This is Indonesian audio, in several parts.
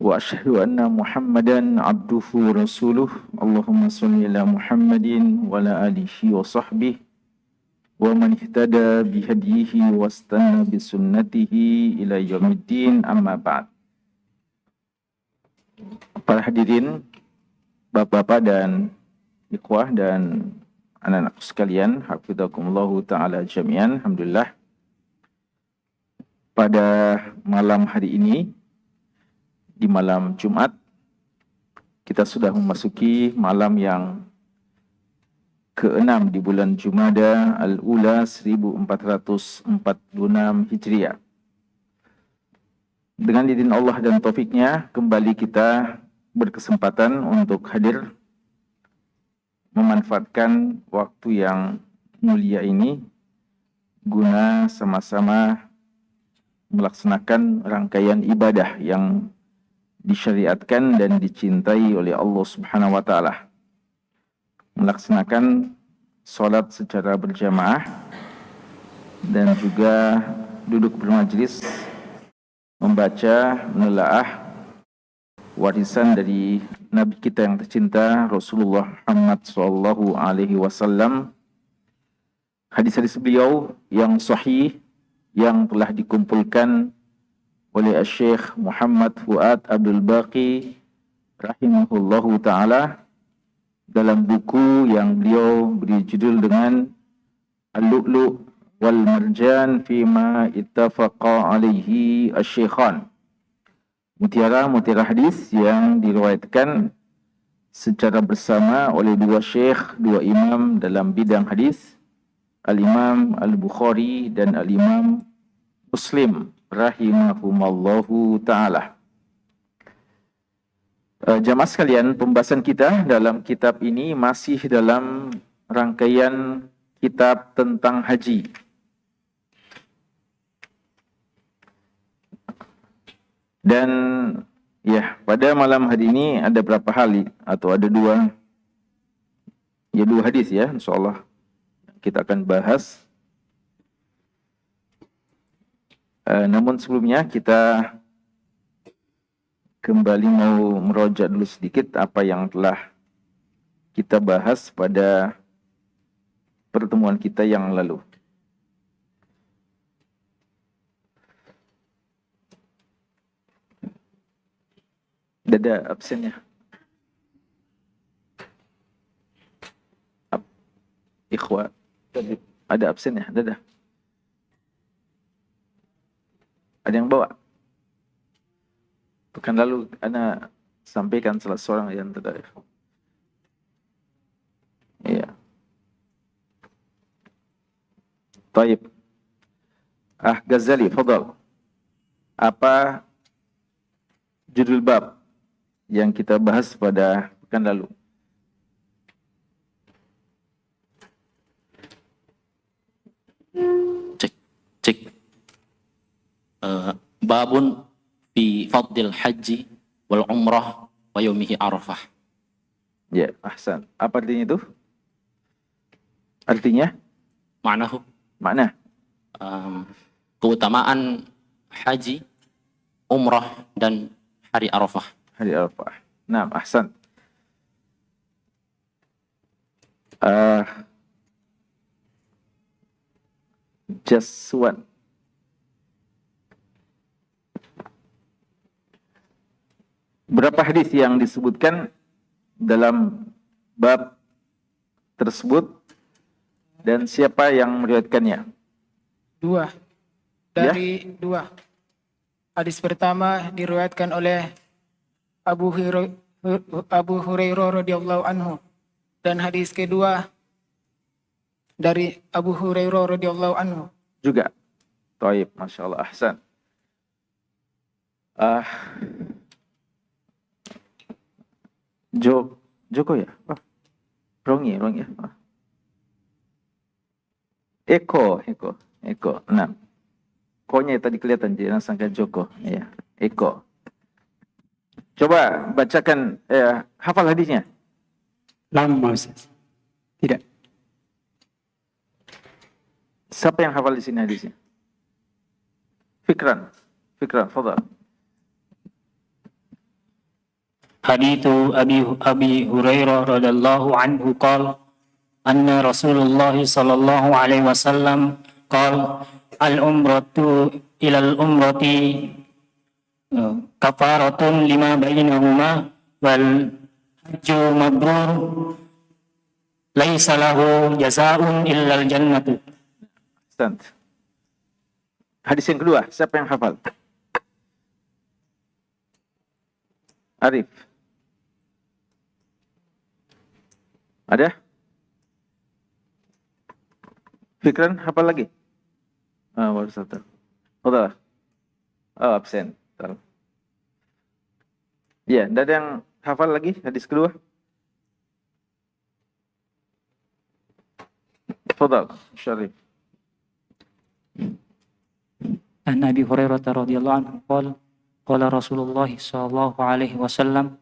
Wa asyhadu anna Muhammadan abduhu wa rasuluh. Allahumma shalli ala Muhammadin wa ala alihi wa sahbihi wa man ihtada bihadihi wastanna bisunnatihi ila yaumiddin, amma ba'd. Para hadirin, bapak-bapak dan ikhwah dan anak-anak sekalian, hafizakumullahu ta'ala jami'an. Alhamdulillah, pada malam hari ini, di malam Jumat, kita sudah memasuki malam yang ke-6 di bulan Jumada Al-Ula 1446 Hijriah. Dengan izin Allah dan taufiknya, kembali kita berkesempatan untuk hadir memanfaatkan waktu yang mulia ini guna sama-sama melaksanakan rangkaian ibadah yang disyariatkan dan dicintai oleh Allah Subhanahu wa taala. Melaksanakan salat secara berjamaah dan juga duduk bermajlis membaca menelaah warisan dari Nabi kita yang tercinta Rasulullah Muhammad sallallahu alaihi wasallam. Hadis-hadis beliau yang sahih yang telah dikumpulkan oleh Syekh Muhammad Fuad Abdul Baqi rahimahullahu ta'ala dalam buku yang beliau beri judul dengan Al-Lu'lu' wal Marjan Fima Ittafaqa Alaihi Asy-Syaikhan. Mutiara-mutiara hadis yang diriwayatkan secara bersama oleh dua syekh, dua imam dalam bidang hadis, Al-Imam Al-Bukhari dan Al-Imam Muslim rahimahumallahu ta'ala. Jamaah sekalian, pembahasan kita dalam kitab ini masih dalam rangkaian kitab tentang haji. Dan ya, pada malam hari ini ada berapa hal atau ada dua hadis ya, insyaallah kita akan bahas. Namun sebelumnya kita kembali mau merojak dulu sedikit apa yang telah kita bahas pada pertemuan kita yang lalu. Ada absennya. Ikhwah, ada absennya, ada. Ada yang bawa? Pekan lalu Ana sampaikan salah seorang yang tidak. Iya. Taib. Ghazali, fadal. Apa judul bab yang kita bahas pada pekan lalu? Cek. Babun fi fadlil haji wal umrah wa yaumihi arafah. Ya, ahsan. Apa artinya itu? Artinya? Makna? Keutamaan haji, umrah dan hari Arafah. Hari Arafah. Nah, ahsan. Just one. Berapa hadis yang disebutkan dalam bab tersebut dan siapa yang meriwayatkannya? Dua. Dua. Hadis pertama diriwayatkan oleh Abu Hurairah radhiyallahu anhu dan hadis kedua dari Abu Hurairah radhiyallahu anhu juga. Taib, Masya Allah, ahsan. Joko ya? Rongi ya? Eko. Nah, konya tadi kelihatan, jangan sangka Joko. Ya, Eko. Coba bacakan, hafal hadisnya. Lama, Ustaz. Tidak. Siapa yang hafal di sini hadisnya? Fikran, fadal. hadithu Abi Hurairah radhiyallahu anhu qala anna Rasulullah sallallahu alaihi wasallam qala al-umratu ila al-umrati kafaratun lima bainahuma wal hajju mabrur laisa lahu jazaa'un illa al-jannatu. Ahsant. Hadis yang kedua, siapa yang hafal? Arif. Ada? Fikran hafal lagi? Baru satu. Udah. Oh, absen. Betul. Ya, tidak ada yang hafal lagi hadis kedua? Fadal, Syarif. An Abi Hurairah radhiyallahu anhu qala qala Rasulullah sallallahu alaihi wasallam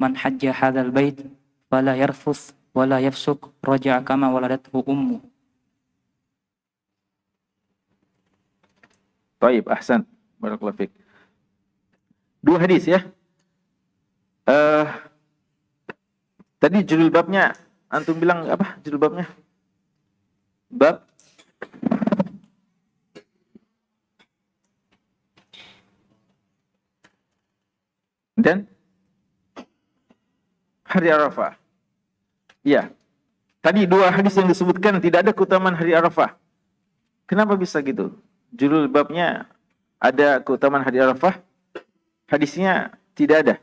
man hajja hadzal bait fala yarfuth wala yafsuk raja'a kama waladathu ummu. Baik, ahsan. Barakallahu fiik. Dua hadis ya. Tadi judul babnya antum bilang apa judul babnya? Bab dan hari Arafah. Ya. Tadi dua hadis yang disebutkan tidak ada keutamaan hari Arafah. Kenapa bisa gitu? Judul babnya ada keutamaan hari Arafah, hadisnya tidak ada.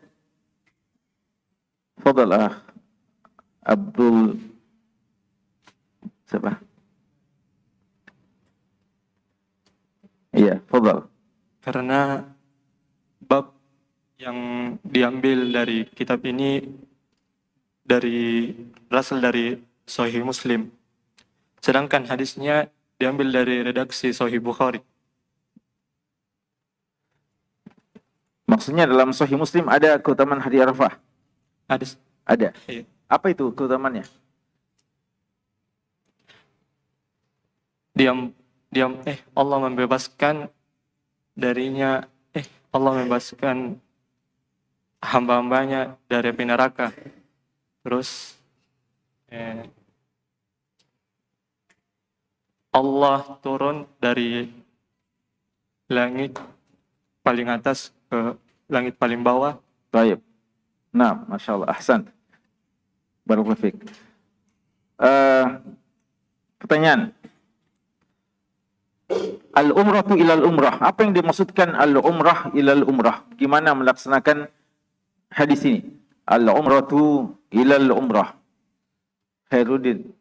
Fadal Abdul siapa? Iya, fadal. Karena bab yang diambil dari kitab ini berasal dari Sahih Muslim. Sedangkan hadisnya diambil dari redaksi Sahih Bukhari. Maksudnya dalam Sahih Muslim ada keutamaan hari Arafah? Hadis. Ada. Iya. Apa itu keutamaannya? Allah membebaskan darinya Allah membebaskan hamba-hambanya dari api neraka. Terus Allah turun dari langit paling atas ke langit paling bawah. Baik. Nah, Masya Allah, ahsan. Barakallahu fiik. Pertanyaan. Al-umratu ilal umrah. Apa yang dimaksudkan al-umrah ilal umrah? Gimana melaksanakan hadis ini? Al-umratu ilal umrah. Khairuddin.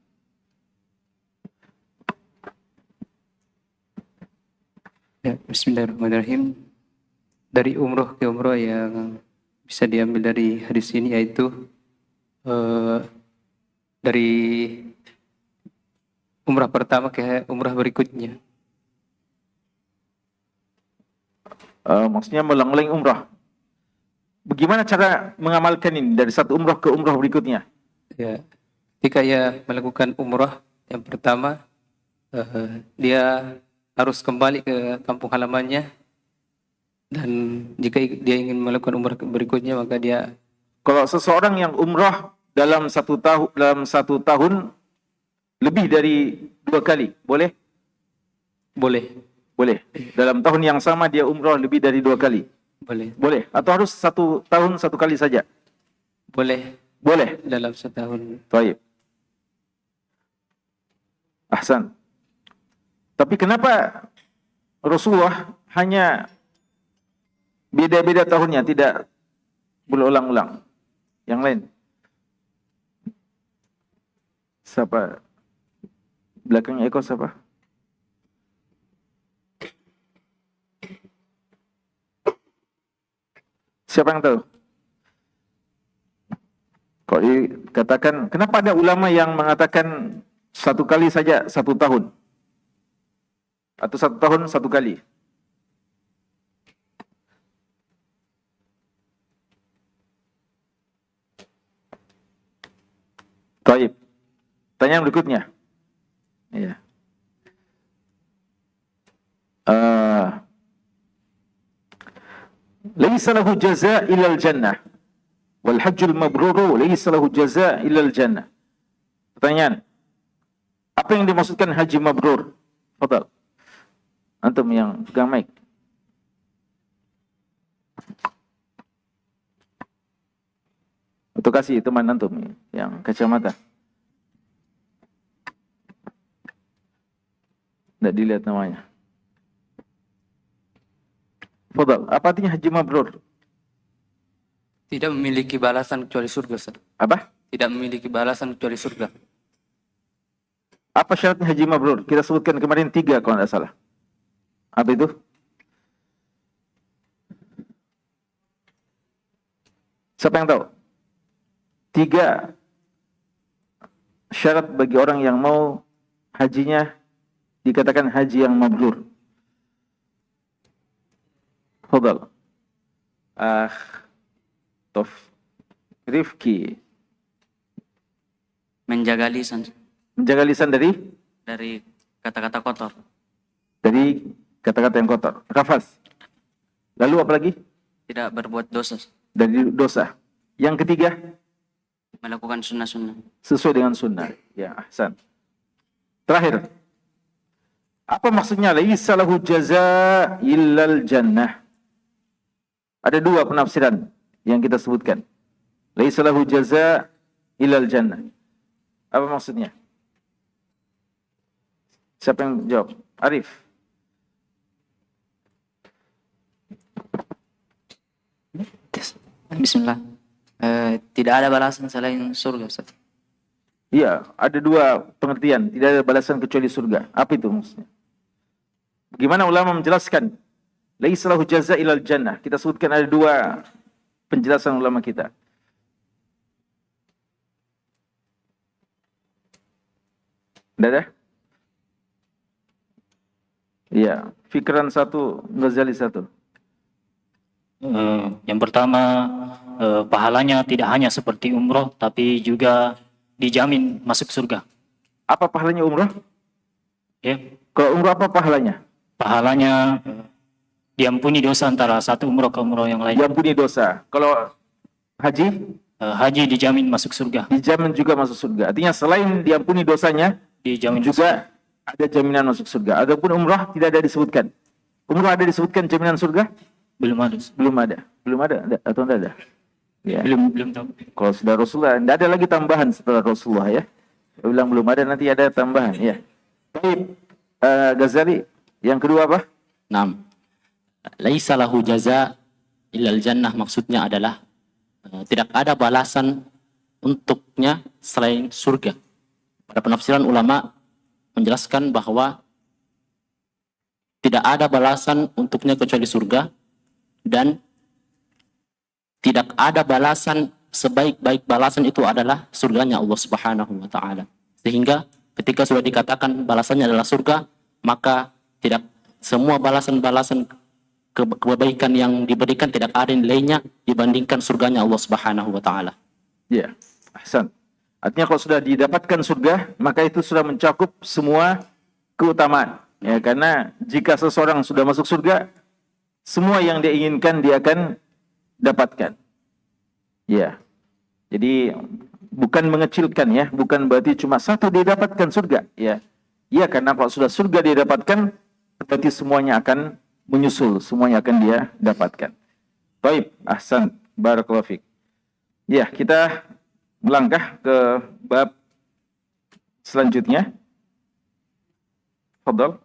Ya, bismillahirrahmanirrahim. Dari umroh ke umroh yang bisa diambil dari hadis ini yaitu dari umrah pertama ke umrah berikutnya. Maksudnya melang-lang umrah. Bagaimana cara mengamalkan ini dari satu umrah ke umrah berikutnya? Ya, ketika ia melakukan umrah yang pertama, dia harus kembali ke kampung halamannya, dan jika dia ingin melakukan umrah berikutnya maka dia. Kalau seseorang yang umrah dalam satu tahun lebih dari 2 kali, boleh? Boleh. Boleh. Dalam tahun yang sama dia umrah lebih dari 2 kali. Boleh. Boleh. Atau harus 1 tahun 1 kali saja? Boleh. Boleh. Dalam setahun. Baik. Ahsan. Tapi kenapa Rasulullah hanya beda-beda tahunnya, tidak berulang-ulang? Yang lain? Siapa? Belakang Eko siapa? Siapa yang tahu? Kalau dikatakan, kenapa ada ulama yang mengatakan 1 kali saja 1 tahun? Atau 1 tahun 1 kali? Baik. Pertanyaan berikutnya. Ya. Laisa lahu jazaa' ilal jannah. Wal hajjul mabruru laysa lahu jazaa illal jannah. Pertanyaan. Apa yang dimaksudkan haji mabrur? Fadal. Antum yang pegang mic. Atau kasih teman antum yang kacamata. Tidak dilihat namanya. Fadal. Apa artinya haji mabrur? Tidak memiliki balasan kecuali surga, Ustaz. Apa? Tidak memiliki balasan kecuali surga. Apa syaratnya haji mabrur? Kita sebutkan kemarin 3 kalau tidak salah. Apa itu? Siapa yang tahu? 3 syarat bagi orang yang mau hajinya dikatakan haji yang mabrur. Fadal. Rifki. Menjaga lisan Menjaga lisan dari kata-kata kotor. dari kata-kata yang kotor. Rafas. Lalu apa lagi? Tidak berbuat dosa. Dari dosa. Yang ketiga, Melakukan sunnah-sunnah. sesuai dengan sunnah. Ya, ahsan. Terakhir. Apa maksudnya laisa lahu jazaa illal jannah? Ada 2 penafsiran yang kita sebutkan. Laisa lahu jazaa illal jannah. Apa maksudnya? Siapa yang jawab? Arif. Bismillah. Tidak ada balasan selain surga, Ustaz. Iya, ada 2 pengertian. Tidak ada balasan kecuali surga. Apa itu maksudnya? Bagaimana ulama menjelaskan? Laisa lahu jazaa illal jannah. Kita sebutkan ada 2 penjelasan ulama kita. Tidak ada? Iya, Fikran 1, Ghazali 1. Yang pertama, pahalanya tidak hanya seperti umroh, tapi juga dijamin masuk surga. Apa pahalanya umrah? Ya, Kalau umrah apa pahalanya? pahalanya diampuni dosa antara satu umroh ke umroh yang lain. Diampuni dosa. Kalau haji, Haji dijamin masuk surga. dijamin juga masuk surga. Artinya selain diampuni dosanya, Dijamin juga ada jaminan masuk surga. Adapun umrah tidak ada disebutkan. Umrah ada disebutkan jaminan surga? belum ada. Belum ada. Belum ada atau tidak ada? Ya. Belum tahu. Kalau sudah Rasulullah, tidak ada lagi tambahan setelah Rasulullah ya. Saya bilang belum ada, nanti ada tambahan ya. Baik, Ghazali, yang kedua apa? Naam. Laisa lahu jaza illal jannah, maksudnya adalah tidak ada balasan untuknya selain surga. Pada penafsiran ulama menjelaskan bahwa tidak ada balasan untuknya kecuali surga, dan tidak ada balasan sebaik-baik balasan itu adalah surganya Allah Subhanahu wa taala. Sehingga ketika sudah dikatakan balasannya adalah surga, maka tidak semua balasan-balasan kebaikan yang diberikan tidak ada nilainya dibandingkan surganya Allah Subhanahu wa taala. Ya, ahsan. Artinya kalau sudah didapatkan surga, maka itu sudah mencakup semua keutamaan. Ya, karena jika seseorang sudah masuk surga, semua yang dia inginkan dia akan dapatkan. Ya. Jadi bukan mengecilkan ya, bukan berarti cuma satu dia dapatkan surga, ya. Ya, karena kalau sudah surga dia dapatkan, berarti semuanya akan menyusul, semuanya akan dia dapatkan. Baik, ahsan, barakallahu fiik. Ya, kita melangkah ke bab selanjutnya. Fadhal.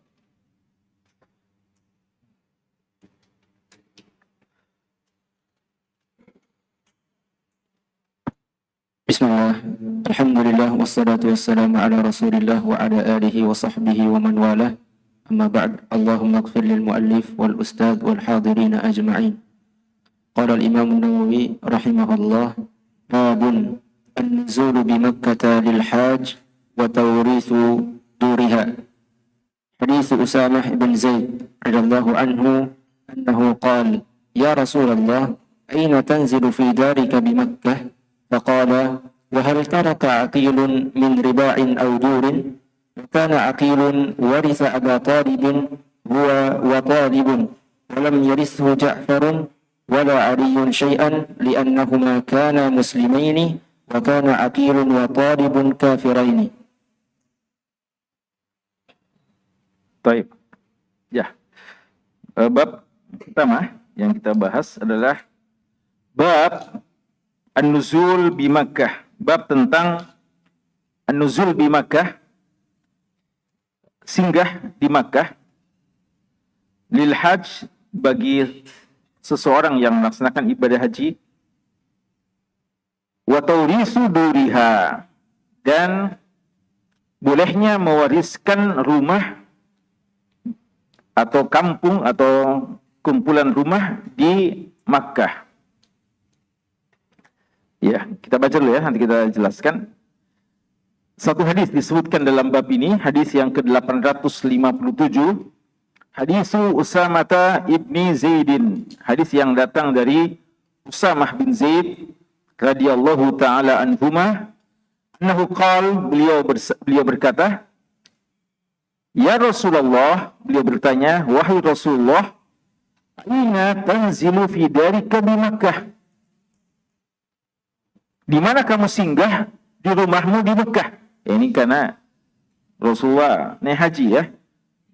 Bismillah. Alhamdulillah wassalatu wassalamu ala Rasulillah wa ala alihi wa sahbihi wa man walah. Amma ba'd. Allahumma ighfir lil muallif wal ustad wal hadirin ajma'in. Qala al-Imam an-Nawawi rahimahullah, babun an-nuzul bi Makkah lil hajj wa tawrithu duriha. Hadits Usamah bin Zaid radhiyallahu anhu annahu qala, ya Rasulullah, aina tanzilu fi darika bi Makkah? فقال وهل ترك عقيل من رباع أو دور؟ وكان عقيل ورث أبا طالب هو وطالب ولم يرثه جعفر ولا علي شيئا لأنهما كانا مسلمين وكان عقيل وطالب كافرين. Baik. Ya. Bab pertama yang kita bahas adalah bab An-Nuzul bi Makkah. Bab tentang An-Nuzul bi Makkah, singgah di Makkah, lil hajj, bagi seseorang yang melaksanakan ibadah haji, wa taurisu duriha, dan bolehnya mewariskan rumah atau kampung atau kumpulan rumah di Makkah. Ya, kita baca dulu ya, nanti kita jelaskan. Satu hadis disebutkan dalam bab ini, hadis yang ke-857, hadis Usamah ibni Zaidin, hadis yang datang dari Usamah bin Zaid radhiyallahu taala anhuma, annahu qala, beliau berkata, ya Rasulullah, beliau bertanya, wahai Rasulullah, aina tanzilu fi darika bi Makkah? Di mana kamu singgah di rumahmu di Mekah? Ya, ini karena Rasulullah naik haji ya.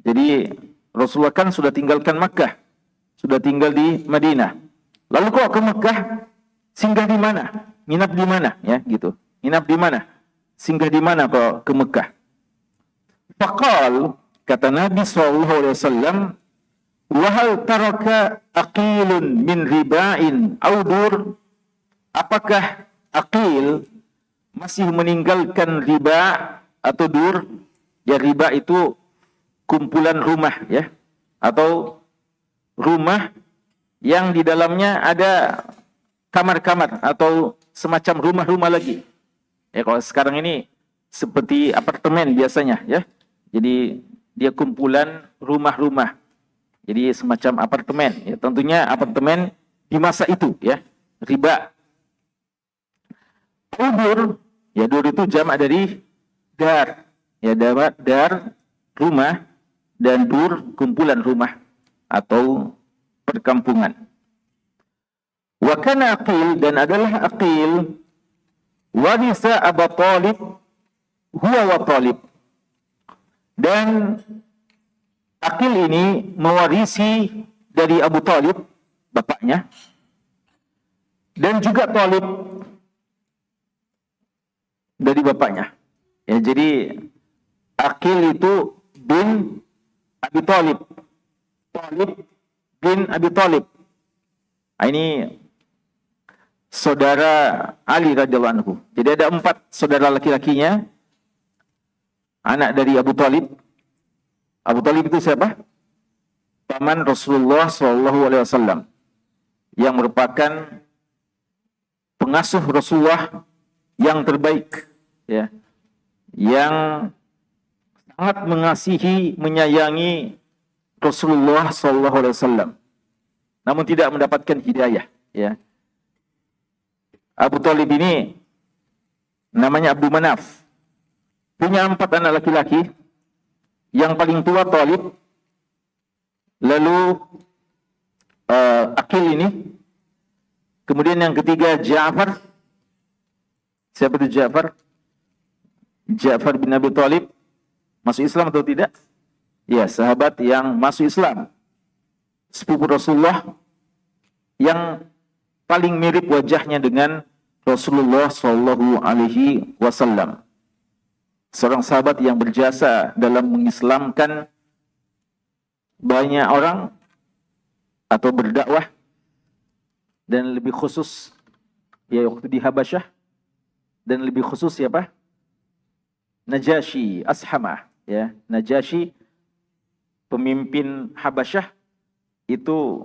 Jadi Rasulullah kan sudah tinggalkan Mekah, sudah tinggal di Madinah. Lalu kok ke Mekah? Singgah di mana? Nginap di mana? Ya, gitu. Nginap di mana? Singgah di mana kok ke Mekah? Faqal, kata Nabi SAW, wa hal taraka aqilun min riba'in audur? Apakah Aqil masih meninggalkan riba atau dur? Ya, riba itu kumpulan rumah ya, atau rumah yang di dalamnya ada kamar-kamar atau semacam rumah-rumah lagi. Ya, kalau sekarang ini seperti apartemen biasanya ya. Jadi dia kumpulan rumah-rumah. Jadi semacam apartemen ya, tentunya apartemen di masa itu ya. Riba. Dur, ya dur itu jamak dari dar. Ya, dar rumah, dan dur kumpulan rumah atau perkampungan. Wa kana Aqil, dan adalah Aqil, warisa Abu Talib huwa wa Talib. Dan Aqil ini mewarisi dari Abu Talib, bapaknya, dan juga Talib dari bapaknya. Ya, jadi Aqil itu bin Abi Talib. Talib bin Abi Talib. Nah, ini saudara Ali radhiyallahu anhu. Jadi ada 4 saudara laki-lakinya, anak dari Abu Talib. Abu Talib itu siapa? Paman Rasulullah SAW, yang merupakan pengasuh Rasulullah yang terbaik, ya, yang sangat mengasihi, menyayangi Rasulullah SAW, namun tidak mendapatkan hidayah. Ya, Abu Talib ini namanya Abdul Manaf, punya 4 anak laki-laki. Yang paling tua Talib, lalu Aqil ini, kemudian yang ketiga Ja'far. Siapa itu Ja'far? Ja'far bin Abi Talib masuk Islam atau tidak? Ya, sahabat yang masuk Islam, sepupu Rasulullah, yang paling mirip wajahnya dengan Rasulullah SAW. Seorang sahabat yang berjasa dalam mengislamkan banyak orang atau berdakwah, dan lebih khusus ya waktu di Habasyah, dan lebih khusus siapa? Najasyi Ashamah, ya. Najasyi pemimpin Habasyah itu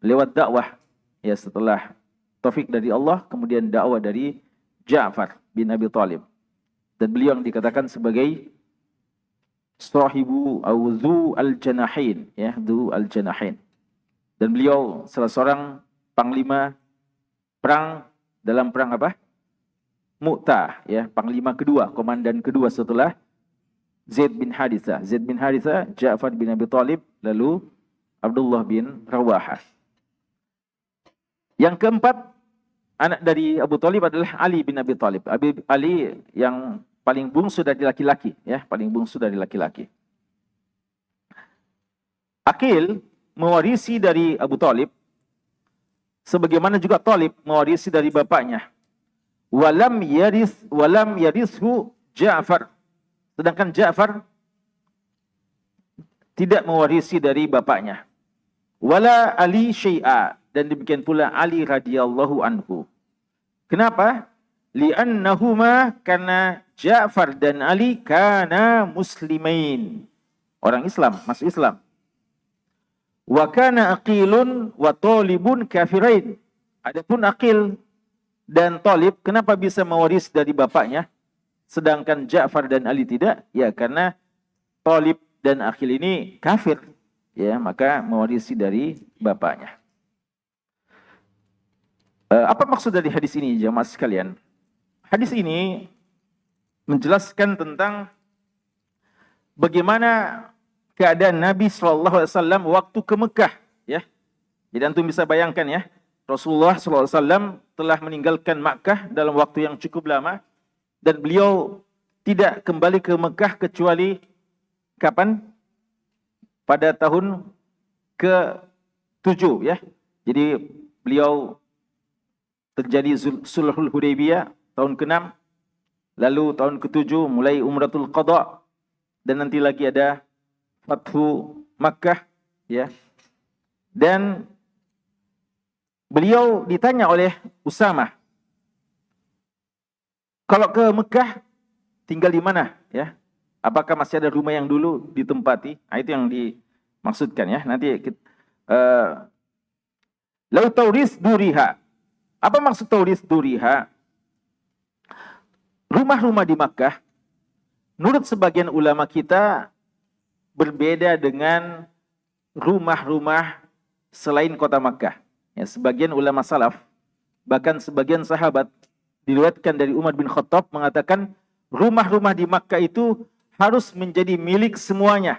lewat dakwah ya, setelah taufik dari Allah, kemudian dakwah dari Ja'far bin Abi Talib. Dan beliau yang dikatakan sebagai sahibu Dzu al-Janahin, ya, Dzu al-Janahin. Dan beliau salah seorang panglima perang dalam perang apa? Mu'tah, ya, panglima kedua, komandan kedua setelah Zaid bin Harithah. Zaid bin Harithah, Ja'far bin Abi Talib, lalu Abdullah bin Rawahah. Yang keempat, anak dari Abu Thalib adalah Ali bin Abi Thalib. Ali yang paling bungsu dari laki-laki, ya, paling bungsu dari laki-laki. Aqil mewarisi dari Abu Thalib, sebagaimana juga Thalib mewarisi dari bapaknya. Walam yarishu Ja'far. Sedangkan Ja'far tidak mewarisi dari bapaknya. Wala Ali syai'a, dan demikian pula Ali radhiyallahu anhu. Kenapa? Li'annahuma, karena Ja'far dan Ali kana muslimain. Orang Islam, masuk Islam. Wa kana Aqilun wa Talibun kafirain. Adapun Aqil dan Talib kenapa bisa mewaris dari bapaknya sedangkan Ja'far dan Ali tidak? Ya karena Talib dan Aqil ini kafir. Ya, maka mewarisi dari bapaknya. Apa maksud dari hadis ini, jemaah sekalian? Hadis ini menjelaskan tentang bagaimana keadaan Nabi SAW waktu ke Mekah. Ya. Jadi antum bisa bayangkan ya, Rasulullah SAW telah meninggalkan Makkah dalam waktu yang cukup lama, dan beliau tidak kembali ke Mekah kecuali kapan? Pada tahun ke-7 ya. Jadi beliau terjadi Sulhul Hudaybiyah tahun ke-6, lalu tahun ke-7 mulai Umratul Qadha, dan nanti lagi ada Fathu Makkah ya. Dan beliau ditanya oleh Usamah, kalau ke Mekah tinggal di mana ya? Apakah masih ada rumah yang dulu ditempati? Nah, itu yang dimaksudkan ya. Nanti lau tauris duriha. Apa maksud tauris duriha? Rumah-rumah di Makkah, menurut sebagian ulama kita, berbeda dengan rumah-rumah selain kota Makkah. Ya, sebagian ulama salaf, bahkan sebagian sahabat, diriwayatkan dari Umar bin Khattab mengatakan, rumah-rumah di Makkah itu harus menjadi milik semuanya.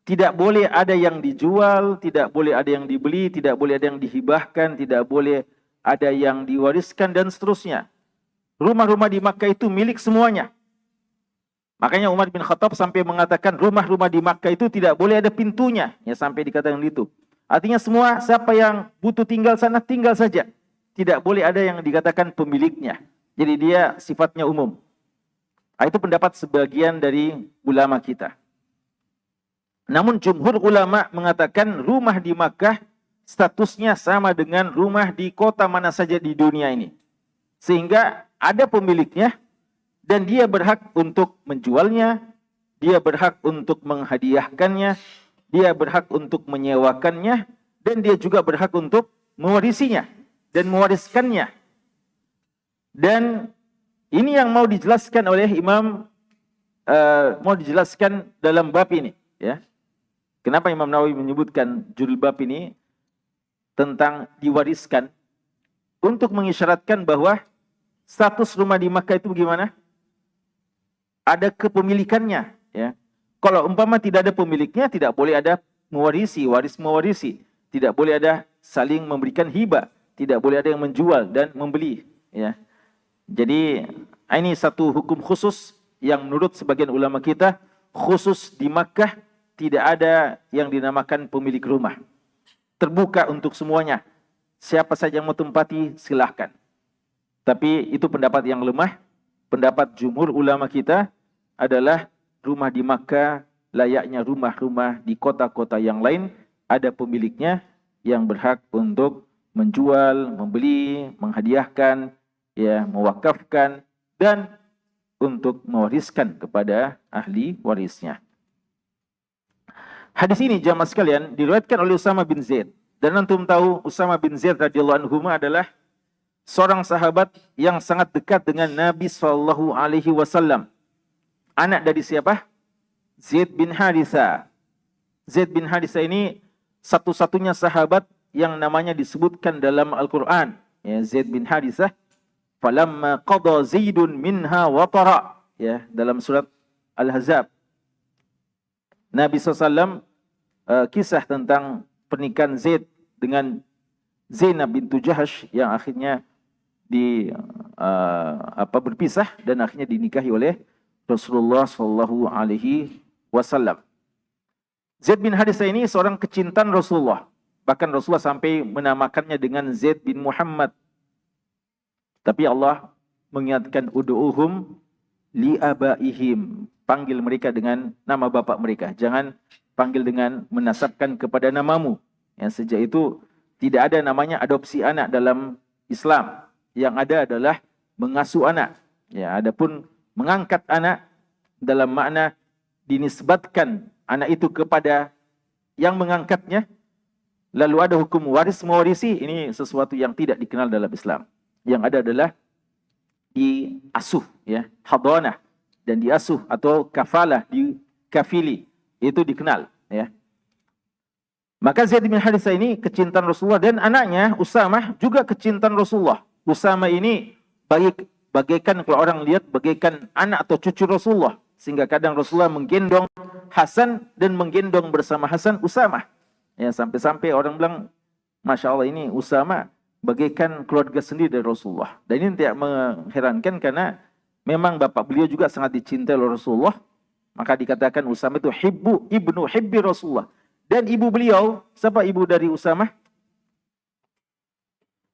Tidak boleh ada yang dijual, tidak boleh ada yang dibeli, tidak boleh ada yang dihibahkan, tidak boleh ada yang diwariskan, dan seterusnya. Rumah-rumah di Makkah itu milik semuanya. Makanya Umar bin Khattab sampai mengatakan rumah-rumah di Makkah itu tidak boleh ada pintunya. Ya, sampai dikatakan itu. Artinya semua siapa yang butuh tinggal sana, tinggal saja. Tidak boleh ada yang dikatakan pemiliknya. Jadi dia sifatnya umum. Itu pendapat sebagian dari ulama kita. Namun jumhur ulama mengatakan rumah di Makkah statusnya sama dengan rumah di kota mana saja di dunia ini. Sehingga ada pemiliknya dan dia berhak untuk menjualnya, dia berhak untuk menghadiahkannya, dia berhak untuk menyewakannya, dan dia juga berhak untuk mewarisinya dan mewariskannya. Dan ini yang mau dijelaskan oleh Imam, mau dijelaskan dalam bab ini. Ya. Kenapa Imam Nawawi menyebutkan judul bab ini tentang diwariskan? Untuk mengisyaratkan bahwa status rumah di Makkah itu bagaimana? Ada kepemilikannya. Ya. Kalau umpama tidak ada pemiliknya, tidak boleh ada mewarisi, waris mewarisi. Tidak boleh ada saling memberikan hibah. Tidak boleh ada yang menjual dan membeli. Ya. Jadi ini satu hukum khusus yang menurut sebagian ulama kita, khusus di Makkah tidak ada yang dinamakan pemilik rumah. Terbuka untuk semuanya. Siapa saja yang mau tempati silahkan. Tapi itu pendapat yang lemah. Pendapat jumhur ulama kita adalah rumah di Makkah layaknya rumah-rumah di kota-kota yang lain, ada pemiliknya yang berhak untuk menjual, membeli, menghadiahkan, ya, mewakafkan, dan untuk mewariskan kepada ahli warisnya. Hadis ini jamaah sekalian diriwayatkan oleh Usama bin Zaid. Dan antum tahu Usama bin Zaid radhiyallahu anhu adalah seorang sahabat yang sangat dekat dengan Nabi SAW. Anak dari siapa? Zaid bin Haritha. Zaid bin Haritha ini satu-satunya sahabat yang namanya disebutkan dalam Al-Quran. Ya, Zaid bin Haritha. Falamma qada Zaidun minha watara. Ya, dalam surat Al-Ahzab. Nabi SAW kisah tentang pernikahan Zaid dengan Zainab bintu Jahash yang akhirnya berpisah dan akhirnya dinikahi oleh Rasulullah Shallallahu Alaihi Wasallam. Zaid bin Haritha ini seorang kecintaan Rasulullah. Bahkan Rasulullah sampai menamakannya dengan Zaid bin Muhammad. Tapi Allah mengingatkan ud'uhum li abaihim. Panggil mereka dengan nama bapak mereka. Jangan panggil dengan menasabkan kepada namamu. Yang sejak itu tidak ada namanya adopsi anak dalam Islam. Yang ada adalah mengasuh anak. Ya, adapun mengangkat anak dalam makna dinisbatkan anak itu kepada yang mengangkatnya, lalu ada hukum waris mewarisi, ini sesuatu yang tidak dikenal dalam Islam. Yang ada adalah diasuh, ya, hadanah, dan diasuh atau kafalah, dikafili, itu dikenal, ya. Maka Zaid bin Haritha ini kecintaan Rasulullah, dan anaknya Usamah juga kecintaan Rasulullah. Usamah ini bagaikan, kalau orang lihat, bagaikan anak atau cucu Rasulullah. Sehingga kadang Rasulullah menggendong Hasan dan menggendong bersama Hasan Usamah. Ya, sampai-sampai orang bilang, Masya Allah, ini Usamah bagaikan keluarga sendiri dari Rasulullah. Dan ini tidak mengherankan karena memang bapak beliau juga sangat dicintai oleh Rasulullah. Maka dikatakan Usamah itu ibnu hibbi Rasulullah. Dan ibu beliau, siapa ibu dari Usamah?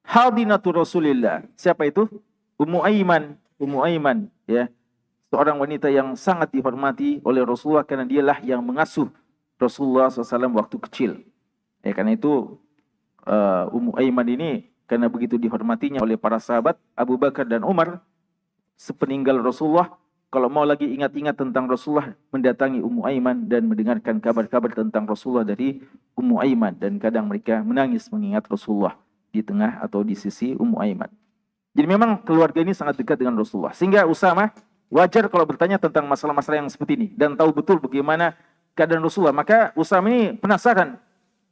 Hadinatu Rasulillah. Siapa itu? Ummu Aiman, ya. Seorang wanita yang sangat dihormati oleh Rasulullah karena dialah yang mengasuh Rasulullah SAW waktu kecil. Ya, karena itu Ummu Aiman ini karena begitu dihormatinya oleh para sahabat Abu Bakar dan Umar sepeninggal Rasulullah, kalau mau lagi ingat-ingat tentang Rasulullah, mendatangi Ummu Aiman dan mendengarkan kabar-kabar tentang Rasulullah dari Ummu Aiman, dan kadang mereka menangis mengingat Rasulullah di tengah atau di sisi Ummu Aiman. Jadi memang keluarga ini sangat dekat dengan Rasulullah, sehingga Usamah wajar kalau bertanya tentang masalah-masalah yang seperti ini dan tahu betul bagaimana keadaan Rasulullah. Maka Usamah ini penasaran.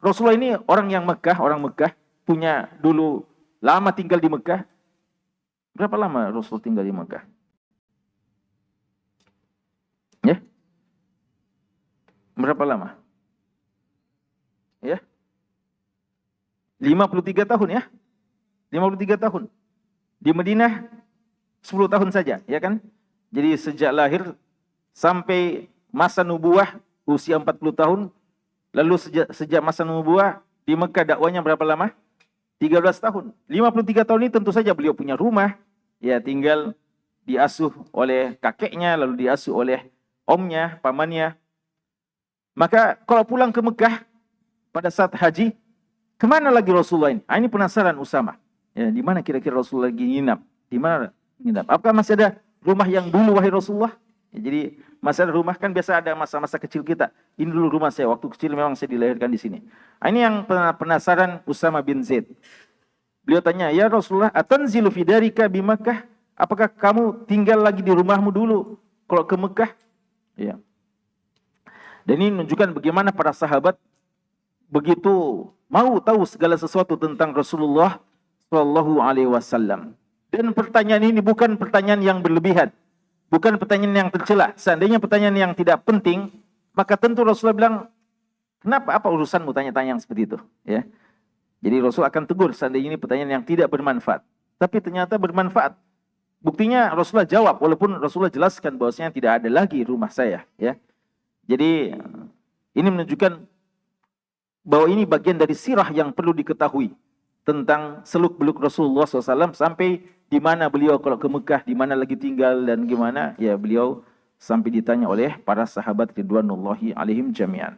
Rasulullah ini orang Mekah, punya dulu lama tinggal di Mekah. Berapa lama Rasul tinggal di Mekah? Ya? Berapa lama? Ya? 53 tahun ya? 53 tahun. Di Madinah 10 tahun saja, ya kan? Jadi sejak lahir sampai masa nubuah usia 40 tahun. Lalu sejak masa nubuah di Mekah dakwanya berapa lama? 13 tahun. 53 tahun ini tentu saja beliau punya rumah. Ya, tinggal diasuh oleh kakeknya, lalu diasuh oleh omnya, pamannya. Maka kalau pulang ke Mekah pada saat haji, kemana lagi Rasulullah ini? Ini penasaran Usamah. Ya, di mana kira-kira Rasulullah lagi nginap? Di mana nginap? Apakah masih ada rumah yang dulu wahai Rasulullah? Ya, jadi masa rumah kan biasa ada masa-masa kecil kita. Ini dulu rumah saya, waktu kecil memang saya dilahirkan di sini. Ini yang penasaran Usamah bin Zaid. Beliau tanya, ya Rasulullah, atanzilu fi darika bi Makkah? Apakah kamu tinggal lagi di rumahmu dulu kalau ke Mekah? Ya. Dan ini menunjukkan bagaimana para sahabat begitu mau tahu segala sesuatu tentang Rasulullah Shallallahu Alaihi Wasallam. Dan pertanyaan ini bukan pertanyaan yang berlebihan. Bukan pertanyaan yang tercela. Seandainya pertanyaan yang tidak penting, maka tentu Rasulullah bilang, kenapa, apa urusanmu tanya-tanya yang seperti itu? Ya. Jadi Rasul akan tegur seandainya ini pertanyaan yang tidak bermanfaat. Tapi ternyata bermanfaat. Buktinya Rasulullah jawab, walaupun Rasulullah jelaskan bahwasanya tidak ada lagi rumah saya. Ya. Jadi ini menunjukkan bahwa ini bagian dari sirah yang perlu diketahui tentang seluk-beluk Rasulullah SAW sampai di mana beliau kalau ke Mekah, di mana lagi tinggal dan gimana, ya beliau sampai ditanya oleh para sahabat ridwanullahi alaihim jami'an.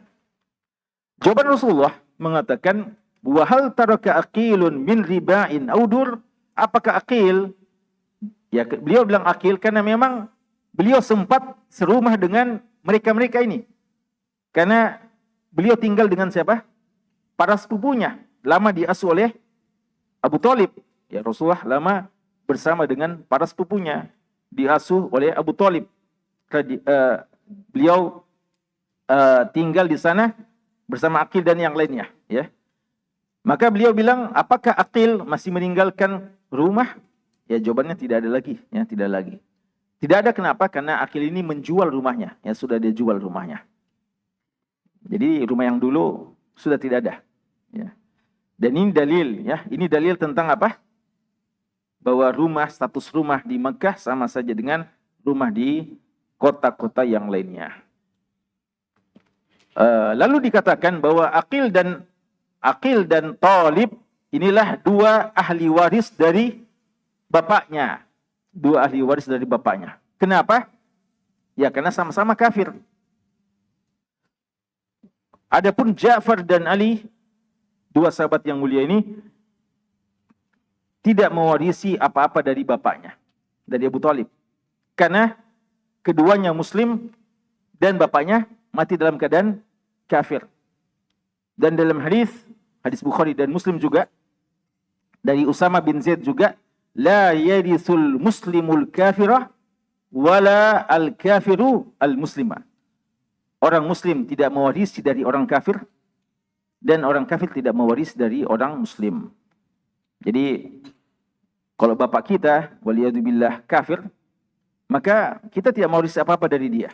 Jawaban Rasulullah mengatakan, wa hal taraka aqilun min riba'in audur? Apakah Aqil? Ya, beliau bilang Aqil karena memang beliau sempat serumah dengan mereka-mereka ini. Karena beliau tinggal dengan siapa? Para sepupunya. Lama diasuh oleh Abu Thalib. Ya, Rasulullah lama bersama dengan para sepupunya. Diasuh oleh Abu Thalib. Beliau tinggal di sana bersama Aqil dan yang lainnya. Ya. Maka beliau bilang, apakah Aqil masih meninggalkan rumah? Ya, jawabannya tidak ada lagi. Ya, tidak lagi. Tidak ada, kenapa? Karena Aqil ini menjual rumahnya. Ya, sudah dia jual rumahnya. Jadi rumah yang dulu sudah tidak ada. Ya. Dan ini dalil ya, ini dalil tentang apa? Bahwa status rumah di Mekah sama saja dengan rumah di kota-kota yang lainnya. Lalu dikatakan bahwa Aqil dan Thalib inilah dua ahli waris dari bapaknya. Dua ahli waris dari bapaknya. Kenapa? Ya karena sama-sama kafir. Adapun Ja'far dan Ali, dua sahabat yang mulia ini, tidak mewarisi apa-apa dari bapaknya, dari Abu Thalib. Karena keduanya Muslim dan bapaknya mati dalam keadaan kafir. Dan dalam hadis Bukhari dan Muslim juga, dari Usama bin Zaid juga, la yarisul muslimul kafirah wala al kafiru al muslimah. Orang muslim tidak mewarisi dari orang kafir, dan orang kafir tidak mewarisi dari orang muslim. Jadi kalau bapak kita waliyadzubillah kafir, maka kita tidak mewarisi apa-apa dari dia.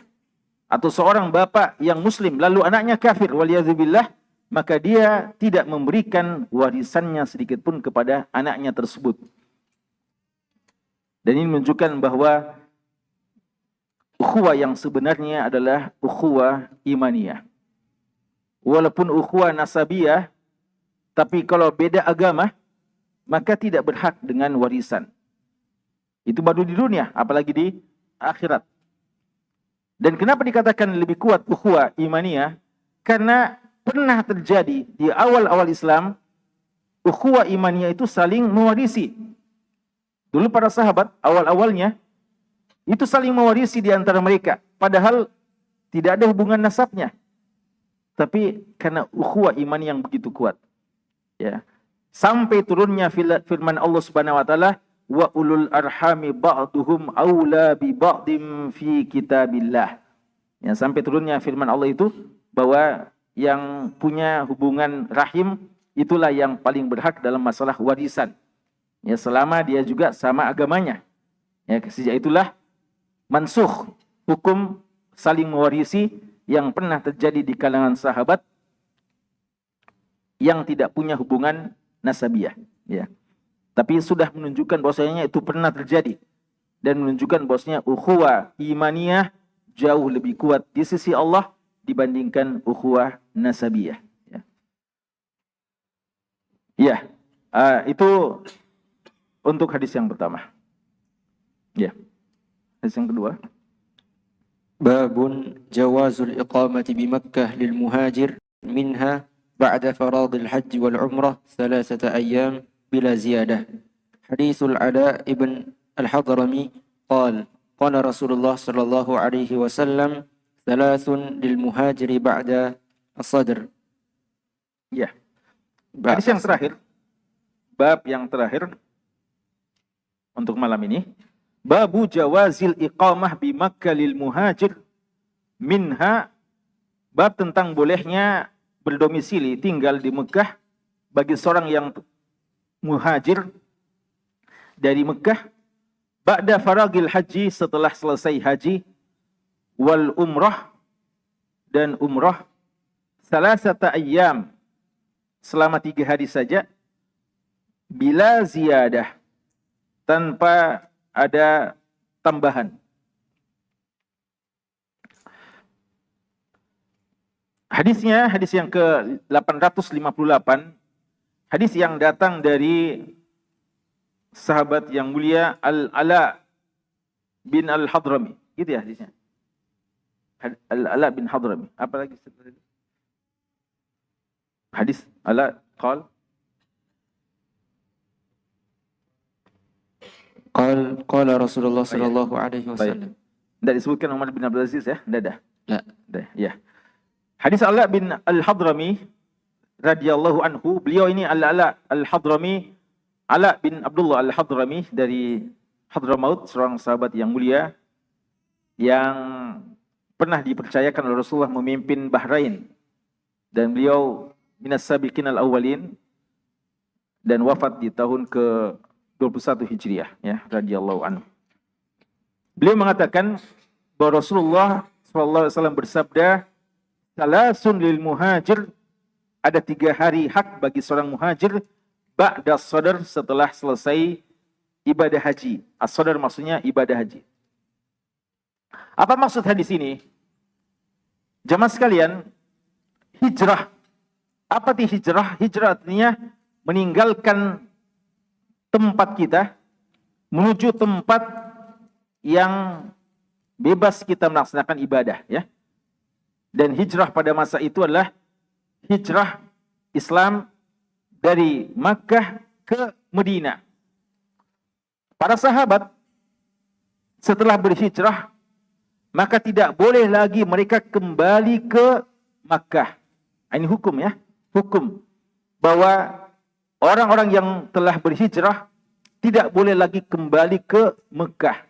Atau seorang bapak yang muslim lalu anaknya kafir waliyadzubillah, maka dia tidak memberikan warisannya sedikit pun kepada anaknya tersebut. Dan ini menunjukkan bahwa ukhuwah yang sebenarnya adalah ukhuwah imaniyah. Walaupun ukhuwah nasabiyah, tapi kalau beda agama, maka tidak berhak dengan warisan. Itu baru di dunia, apalagi di akhirat. Dan kenapa dikatakan lebih kuat ukhuwah imaniyah? Karena pernah terjadi di awal-awal Islam, ukhuwah imaniyah itu saling mewarisi. Dulu para sahabat, awal-awalnya, itu saling mewarisi di antara mereka. Padahal tidak ada hubungan nasabnya. Tapi karena ukhuwah iman yang begitu kuat. Ya. Sampai turunnya firman Allah Subhanahu wa taala, wa ulul arhami ba'duhum aula bi ba'dim fi kitabillah. Ya, sampai turunnya firman Allah itu bahwa yang punya hubungan rahim itulah yang paling berhak dalam masalah warisan. Ya, selama dia juga sama agamanya. Ya, sejak itulah mansukh hukum saling mewarisi yang pernah terjadi di kalangan sahabat yang tidak punya hubungan nasabiyah, ya. Tapi sudah menunjukkan bahwasanya itu pernah terjadi dan menunjukkan bahwasanya ukhuwah imaniyah jauh lebih kuat di sisi Allah dibandingkan ukhuwah nasabiyah, ya. Ya, itu untuk hadis yang pertama. Ya. Hadis yang kedua. Babun jawazul iqamati bi Makkah lil muhajir minha بعد فراض الحج والعمرة 3 أيام بلا زيادة. حديث العلاء بن الحضرمي قال قال رسول الله صلى الله عليه وسلم 3 للمهاجر بعد الصدر. Ya. Hadis yang terakhir, bab yang terakhir untuk malam ini, babu jawazil iqamah bi Makkah lil muhajir minha, bab tentang bolehnya berdomisili tinggal di Mekah bagi seorang yang muhajir dari Mekah ba'da faragil haji, setelah selesai haji, wal umrah, dan umrah, 3 ayyam, selama 3 hari saja, bila ziyadah, tanpa ada tambahan. Hadisnya, hadis yang ke-858, hadis yang datang dari sahabat yang mulia Al-Ala bin Al-Hadrami. Gitu ya hadisnya. Al-Ala bin Hadrami. Apa lagi setelah itu? Hadis Ala qal qala Rasulullah sallallahu alaihi wasallam. Tidak disebutkan Umar bin Abdul Aziz ya? Tidak. Ya. Hadis Ala bin Al-Hadrami radhiyallahu anhu, beliau ini Al-Ala Al-Hadrami, Ala bin Abdullah Al-Hadrami dari Hadramaut, seorang sahabat yang mulia yang pernah dipercayakan oleh Rasulullah memimpin Bahrain, dan beliau minas sabiqin al-awwalin dan wafat di tahun ke-21 Hijriah, ya, radhiyallahu anhu. Beliau mengatakan bahwa Rasulullah sallallahu alaihi wasallam bersabda, 3 lil muhajir ada 3 hari hak bagi seorang muhajir ba'da sadar, setelah selesai ibadah haji. As-sadar maksudnya ibadah haji. Apa maksud hadis ini? Jamaah sekalian, hijrah. Apa itu hijrah? Hijrah artinya meninggalkan tempat kita menuju tempat yang bebas kita melaksanakan ibadah, ya. Dan hijrah pada masa itu adalah hijrah Islam dari Makkah ke Madinah. Para sahabat setelah berhijrah, maka tidak boleh lagi mereka kembali ke Makkah. Ini hukum, ya. Hukum bahwa orang-orang yang telah berhijrah tidak boleh lagi kembali ke Mekah.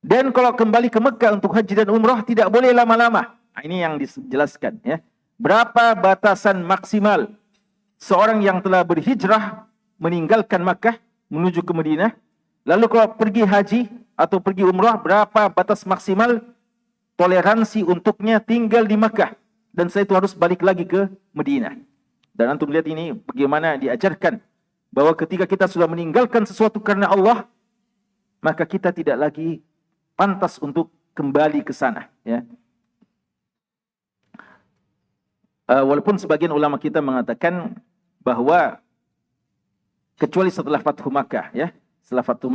Dan kalau kembali ke Mekah untuk haji dan umrah tidak boleh lama-lama. Nah, ini yang dijelaskan, ya. Berapa batasan maksimal seorang yang telah berhijrah meninggalkan Makkah menuju ke Madinah? Lalu kalau pergi haji atau pergi umrah, berapa batas maksimal toleransi untuknya tinggal di Makkah? Dan setelah itu harus balik lagi ke Madinah. Dan antum lihat ini bagaimana diajarkan bahwa ketika kita sudah meninggalkan sesuatu karena Allah, maka kita tidak lagi pantas untuk kembali ke sana, ya. Walaupun sebagian ulama kita mengatakan bahwa kecuali setelah Fathu Makkah, ya. Setelah Fathu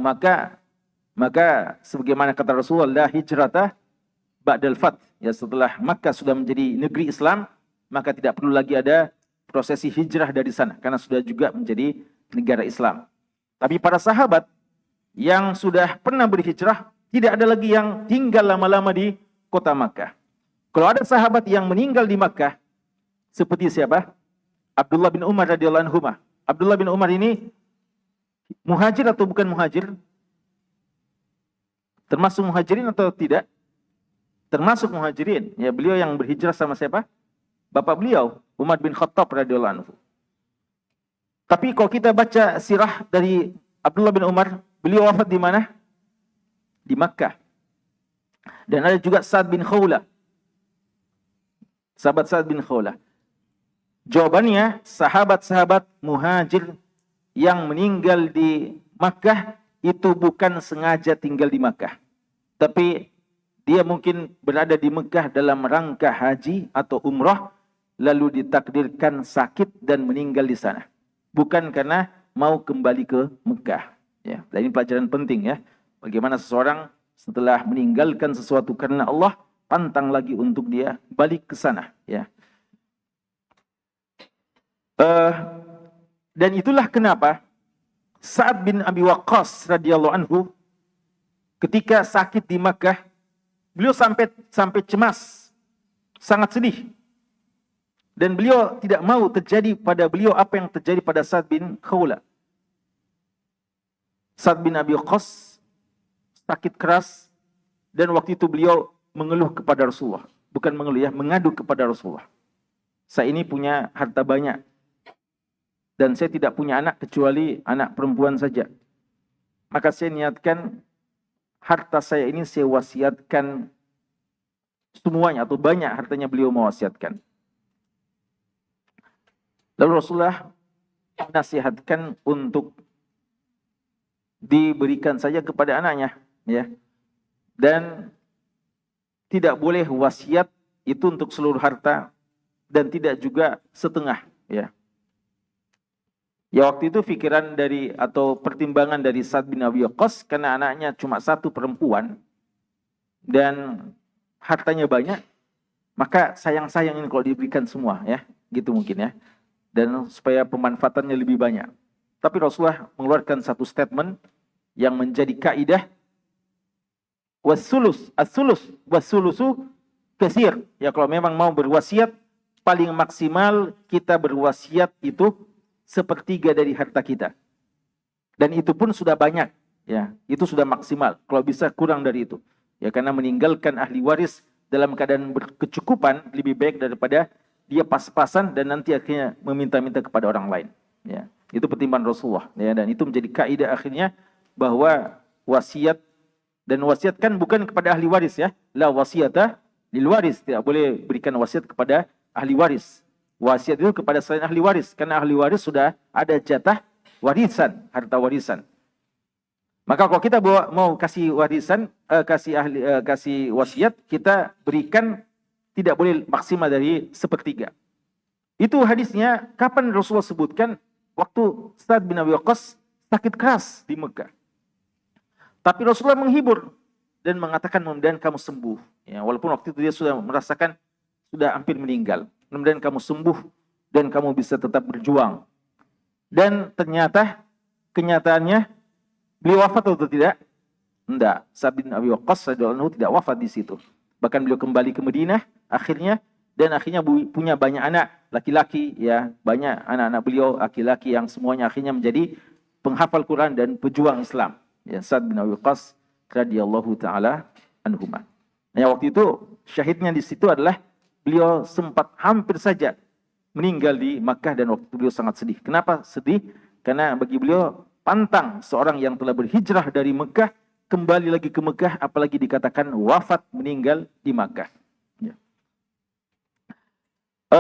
Makkah, maka sebagaimana kata Rasulullah, hijrata ba'dal fath, ya, setelah Makkah sudah menjadi negeri Islam, maka tidak perlu lagi ada prosesi hijrah dari sana karena sudah juga menjadi negara Islam. Tapi para sahabat yang sudah pernah berhijrah tidak ada lagi yang tinggal lama-lama di kota Makkah. Kalau ada sahabat yang meninggal di Makkah, seperti siapa? Abdullah bin Umar radhiyallahu anhu. Abdullah bin Umar ini muhajir atau bukan muhajir? Termasuk muhajirin atau tidak? Termasuk muhajirin. Ya, beliau yang berhijrah sama siapa? Bapak beliau, Umar bin Khattab radhiyallahu anhu. Tapi kalau kita baca sirah dari Abdullah bin Umar, beliau wafat di mana? Di Makkah. Dan ada juga Sa'ad bin Khawlah. Sahabat Sa'ad bin Khawlah. Jawabannya, sahabat-sahabat muhajir yang meninggal di Makkah itu bukan sengaja tinggal di Makkah. Tapi dia mungkin berada di Makkah dalam rangka haji atau umrah, lalu ditakdirkan sakit dan meninggal di sana. Bukan karena mau kembali ke Mekah. Ya, dan ini pelajaran penting, ya. Bagaimana seseorang setelah meninggalkan sesuatu karena Allah, pantang lagi untuk dia balik ke sana, ya. Dan itulah kenapa Sa'ad bin Abi Waqqas radhiyallahu anhu ketika sakit di Makkah, beliau sampai cemas, sangat sedih. Dan beliau tidak mau terjadi pada beliau apa yang terjadi pada Sa'ad bin Khawlah. Sa'ad bin Abi Waqqas sakit keras dan waktu itu beliau mengeluh kepada Rasulullah. Bukan mengeluh, ya, mengadu kepada Rasulullah. Saya ini punya harta banyak dan saya tidak punya anak kecuali anak perempuan saja. Maka saya niatkan harta saya ini saya wasiatkan semuanya atau banyak hartanya beliau mewasiatkan. Lalu Rasulullah menasihatkan untuk diberikan saja kepada anaknya, ya. Dan tidak boleh wasiat itu untuk seluruh harta dan tidak juga setengah, ya. Ya, waktu itu pikiran dari atau pertimbangan dari Sa'ad bin Abi Waqqas karena anaknya cuma satu perempuan dan hartanya banyak, maka sayang-sayang ini kalau diberikan semua, ya. Gitu mungkin, ya. Dan supaya pemanfaatannya lebih banyak. Tapi Rasulullah mengeluarkan satu statement yang menjadi kaidah, was-sulusu katsir. Ya, kalau memang mau berwasiat, paling maksimal kita berwasiat itu sepertiga dari harta kita. Dan itu pun sudah banyak, ya. Itu sudah maksimal. Kalau bisa kurang dari itu. Ya, karena meninggalkan ahli waris dalam keadaan berkecukupan lebih baik daripada dia pas-pasan dan nanti akhirnya meminta-minta kepada orang lain, ya. Itu pertimbangan Rasulullah, ya, dan itu menjadi kaidah akhirnya bahwa wasiat, dan wasiat kan bukan kepada ahli waris, ya. La wasiyata lil waris, tidak boleh berikan wasiat kepada ahli waris. Wasiat itu kepada selain ahli waris, karena ahli waris sudah ada jatah warisan, harta warisan. Maka kalau kita mau kasih warisan, kasih wasiat, kita berikan tidak boleh maksimal dari 1/3. Itu hadisnya kapan Rasulullah sebutkan waktu Sa'ad bin Abi Waqqas sakit keras di Mekah. Tapi Rasulullah menghibur dan mengatakan mudah-mudahan kamu sembuh. Ya, walaupun waktu itu dia sudah merasakan sudah hampir meninggal. Mudah-mudahan kamu sembuh dan kamu bisa tetap berjuang. Dan ternyata kenyataannya beliau wafat atau tidak? Tidak. Sa'ad bin Abi Waqqas radhiyallahu anhu tidak wafat di situ. Bahkan beliau kembali ke Madinah akhirnya, dan akhirnya punya banyak anak laki-laki, ya, banyak anak-anak beliau laki-laki yang semuanya akhirnya menjadi penghafal Quran dan pejuang Islam. Ya, Sa'ad bin Abi Waqqas radhiyallahu taala anhuma. Nah, waktu itu syahidnya di situ adalah beliau sempat hampir saja meninggal di Makkah, dan waktu itu beliau sangat sedih. Kenapa sedih? Karena bagi beliau pantang seorang yang telah berhijrah dari Mekah kembali lagi ke Mekah, apalagi dikatakan wafat meninggal di Makkah. Ya.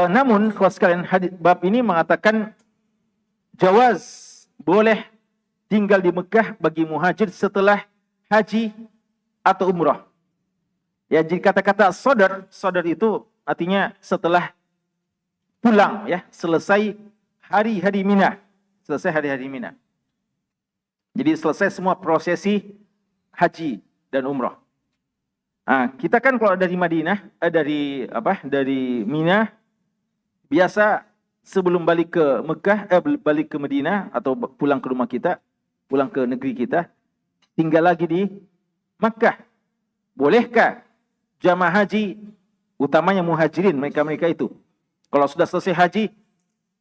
Namun kalau sekalian bab ini mengatakan jawaz, boleh tinggal di Mekah bagi muhajir setelah haji atau umrah. Ya, jadi kata-kata sodar itu artinya setelah pulang, ya, selesai hari-hari Mina, Jadi selesai semua prosesi haji dan umrah. Nah, kita kan kalau dari Madinah, dari Mina, biasa sebelum balik ke Mekah, balik ke Madinah atau pulang ke rumah kita, pulang ke negeri kita, tinggal lagi di Makkah. Bolehkah jamaah haji, utamanya muhajirin, mereka itu, kalau sudah selesai haji,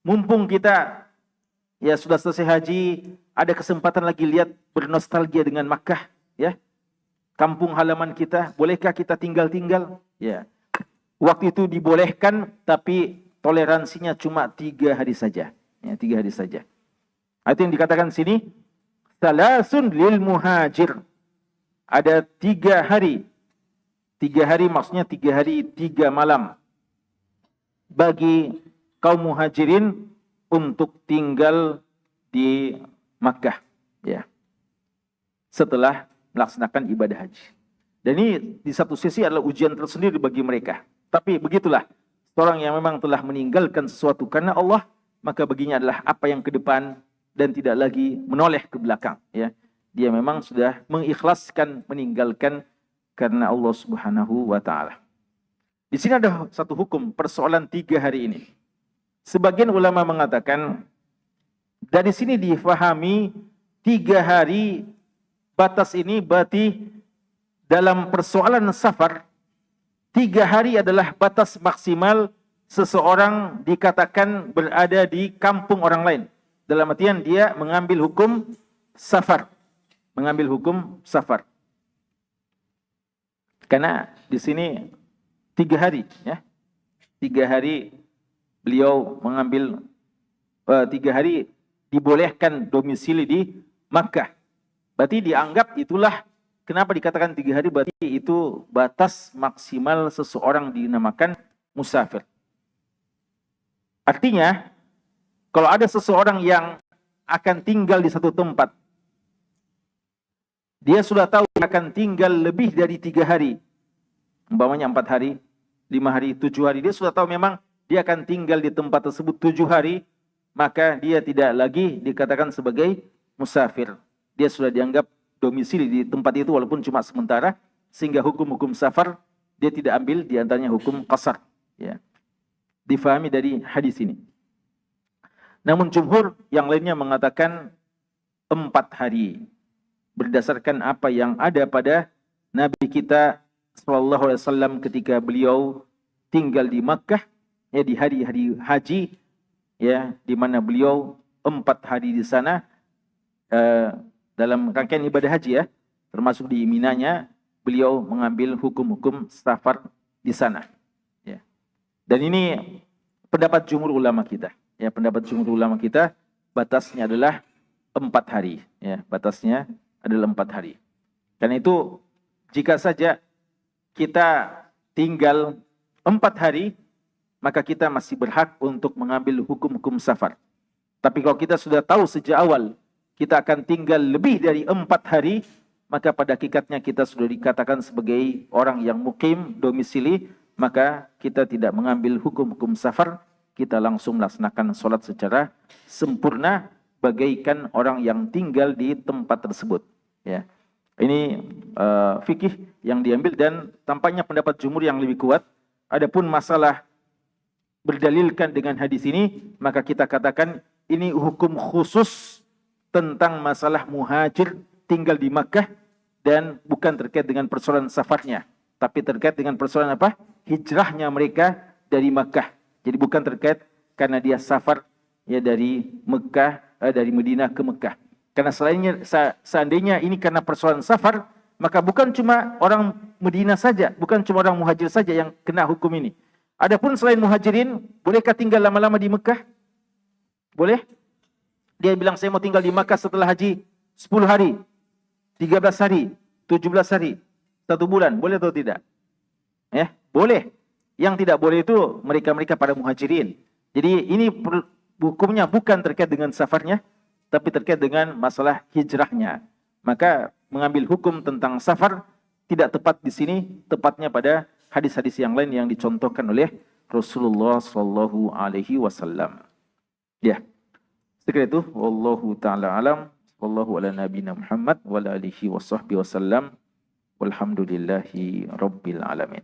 mumpung kita ya sudah selesai haji, ada kesempatan lagi lihat, bernostalgia dengan Makkah, ya, kampung halaman kita, bolehkah kita tinggal-tinggal? Ya, waktu itu dibolehkan, tapi toleransinya cuma 3 hari saja, ya, 3 hari saja. Itu yang dikatakan sini, salasun lil muhajir, ada 3 hari. 3 hari maksudnya 3 hari 3 malam bagi kaum muhajirin untuk tinggal di Makkah, ya, setelah melaksanakan ibadah haji. Dan ini di satu sisi adalah ujian tersendiri bagi mereka. Tapi begitulah, seorang yang memang telah meninggalkan sesuatu karena Allah, maka baginya adalah apa yang ke depan dan tidak lagi menoleh ke belakang, ya. Dia memang sudah mengikhlaskan meninggalkan karena Allah Subhanahu wa taala. Di sini ada satu hukum persoalan 3 hari ini. Sebagian ulama mengatakan dari sini difahami 3 hari batas ini berarti dalam persoalan safar 3 hari adalah batas maksimal seseorang dikatakan berada di kampung orang lain. Dalam artian dia mengambil hukum safar. Karena di sini 3 hari, ya. 3 hari beliau mengambil 3 hari dibolehkan domisili di Makkah. Berarti dianggap itulah kenapa dikatakan 3 hari, berarti itu batas maksimal seseorang dinamakan musafir. Artinya kalau ada seseorang yang akan tinggal di satu tempat, dia sudah tahu dia akan tinggal lebih dari 3 hari. Umpamanya 4 hari, 5 hari, 7 hari. Dia sudah tahu memang dia akan tinggal di tempat tersebut 7 hari. Maka dia tidak lagi dikatakan sebagai musafir. Dia sudah dianggap domisili di tempat itu walaupun cuma sementara. Sehingga hukum-hukum safar dia tidak ambil, di antaranya hukum qasar. Ya. Difahami dari hadis ini. Namun jumhur yang lainnya mengatakan 4 hari. Berdasarkan apa yang ada pada Nabi kita sallallahu alaihi wasallam ketika beliau tinggal di Makkah, ya, di hari-hari haji, ya, di mana beliau 4 hari di sana dalam rangkaian ibadah haji, ya, termasuk di Minanya beliau mengambil hukum-hukum safar di sana, ya. Dan ini pendapat jumhur ulama kita, ya, pendapat jumhur ulama kita batasnya adalah 4 hari, ya, batasnya adalah 4 hari. Karena itu jika saja kita tinggal 4 hari, maka kita masih berhak untuk mengambil hukum-hukum safar. Tapi kalau kita sudah tahu sejak awal kita akan tinggal lebih dari 4 hari, maka pada hakikatnya kita sudah dikatakan sebagai orang yang mukim, domisili, maka kita tidak mengambil hukum-hukum safar, kita langsung melaksanakan sholat secara sempurna bagaikan orang yang tinggal di tempat tersebut. Ya. Ini fikih yang diambil dan tampaknya pendapat jumhur yang lebih kuat. Adapun masalah berdalilkan dengan hadis ini, maka kita katakan ini hukum khusus tentang masalah muhajir tinggal di Makkah dan bukan terkait dengan persoalan safarnya, tapi terkait dengan persoalan apa? Hijrahnya mereka dari Makkah. Jadi bukan terkait karena dia safar ya dari Mekah, dari Madinah ke Mekah. Karena seandainya ini karena persoalan safar, maka bukan cuma orang Madinah saja, bukan cuma orang muhajir saja yang kena hukum ini. Adapun selain muhajirin, bolehkah tinggal lama-lama di Mekah? Boleh? Dia bilang saya mau tinggal di Mekah setelah haji 10 hari, 13 hari, 17 hari, 1 bulan, boleh atau tidak? Ya, boleh. Yang tidak boleh itu mereka-mereka para muhajirin. Jadi ini hukumnya bukan terkait dengan safarnya, tapi terkait dengan masalah hijrahnya. Maka mengambil hukum tentang safar tidak tepat di sini, tepatnya pada hadis-hadis yang lain yang dicontohkan oleh Rasulullah sallallahu alaihi wasallam. Ya. Sekian itu, wallahu taala alam, wallahu ala nabiyina Muhammad wa ala alihi washabbihi wasallam. Walhamdulillahi rabbil alamin.